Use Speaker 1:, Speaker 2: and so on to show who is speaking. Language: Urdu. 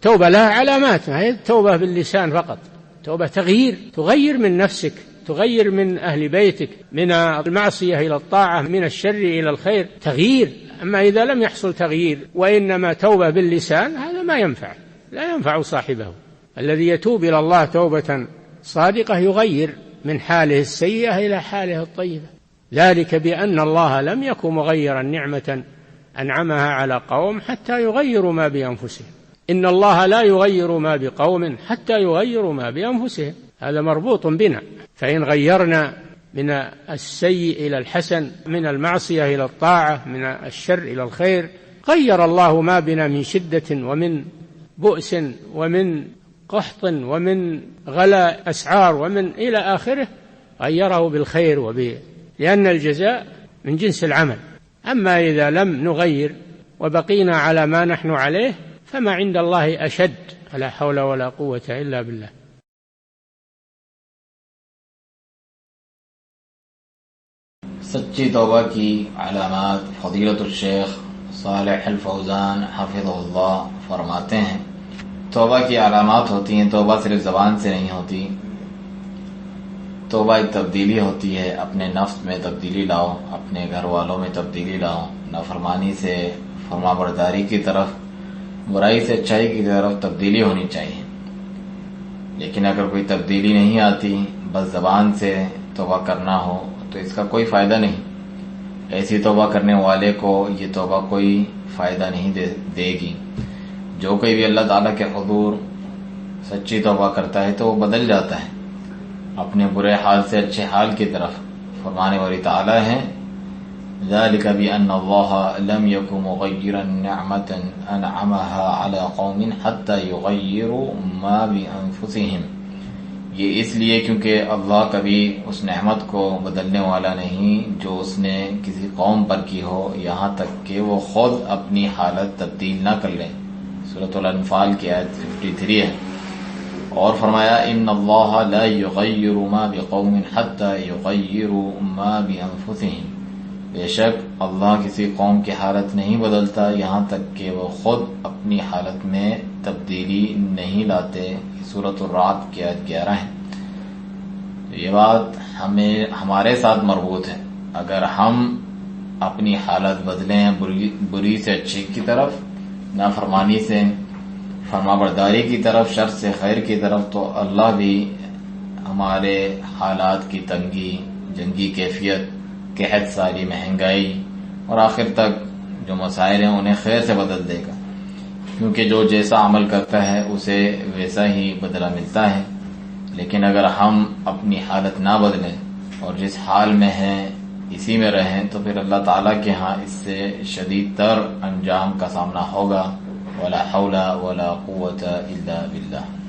Speaker 1: التوبة لها علامات، ما هي التوبة باللسان فقط، توبة تغيير، تغير من نفسك، تغير من أهل بيتك، من المعصية إلى الطاعة، من الشر إلى الخير، تغيير. أما إذا لم يحصل تغيير وإنما توبة باللسان، هذا ما ينفع، لا ينفع صاحبه. الذي يتوب إلى الله توبة صادقة يغير من حاله السيئة إلى حاله الطيبة، ذلك بأن الله لم يكن مغيرا نعمة أنعمها على قوم حتى يغيروا ما بأنفسهم. إن الله لا يغير ما بقوم حتى يغيروا ما بأنفسهم، هذا مربوط بنا. فإن غيرنا من السيء إلى الحسن، من المعصية إلى الطاعة، من الشر إلى الخير، غير الله ما بنا من شدة ومن بؤس ومن قحط ومن غلاء أسعار ومن إلى آخره، غيره بالخير لأن الجزاء من جنس العمل. أما إذا لم نغير وبقينا على ما نحن عليه فما عند الله أشد، لا حول ولا قوة إلا بالله.
Speaker 2: سچی توبہ کی علامات فضیلت الشیخ صالح الفوزان حفظہ اللہ فرماتے ہیں، توبہ کی علامات ہوتی ہیں، توبہ صرف زبان سے نہیں ہوتی، توبہ ایک تبدیلی ہوتی ہے، اپنے نفس میں تبدیلی لاؤ، اپنے گھر والوں میں تبدیلی لاؤ، نافرمانی سے فرما برداری کی طرف، برائی سے اچھائی کی طرف تبدیلی ہونی چاہیے۔ لیکن اگر کوئی تبدیلی نہیں آتی، بس زبان سے توبہ کرنا ہو تو اس کا کوئی فائدہ نہیں۔ ایسی توبہ کرنے والے کو یہ توبہ کوئی فائدہ نہیں دے گی۔ جو کوئی بھی اللہ تعالیٰ کے حضور سچی توبہ کرتا ہے تو وہ بدل جاتا ہے اپنے برے حال سے اچھے حال کی طرف۔ فرمانے والی تعالیٰ ہے ذَلِكَ بِأَنَّ اللَّهَ لَمْ يَكُنْ مُغَيِّرًا نِعْمَةً أَنْعَمَهَا عَلَى قَوْمٍ حَتَّى يُغَيِّرُوا مَا بِأَنفُسِهِمْ، یہ اس لیے کیونکہ اللہ کبھی اس نعمت کو بدلنے والا نہیں جو اس نے کسی قوم پر کی ہو، یہاں تک کہ وہ خود اپنی حالت تبدیل نہ کر لیں۔ سورۃ الانفال کی آیت 53 ہے۔ اور فرمایا ان اللہ لا یغیر ما بقوم حتی یغیروا ما بانفسہم، بے شک اللہ کسی قوم کی حالت نہیں بدلتا یہاں تک کہ وہ خود اپنی حالت میں تبدیلی نہیں لاتے۔ سورۃ الرعد کی آیت 11 ہے۔ یہ بات ہمارے ساتھ مربوط ہے۔ اگر ہم اپنی حالت بدلیں بری سے اچھی کی طرف، نافرمانی سے فرما برداری کی طرف، شر سے خیر کی طرف، تو اللہ بھی ہمارے حالات کی تنگی، جنگی کیفیت، قحط سالی، مہنگائی اور آخر تک جو مسائل ہیں انہیں خیر سے بدل دے گا، کیونکہ جو جیسا عمل کرتا ہے اسے ویسا ہی بدلہ ملتا ہے۔ لیکن اگر ہم اپنی حالت نہ بدلیں اور جس حال میں ہیں اسی میں رہیں تو پھر اللہ تعالیٰ کے ہاں اس سے شدید تر انجام کا سامنا ہوگا۔ ولا حول ولا قوة الا باللہ۔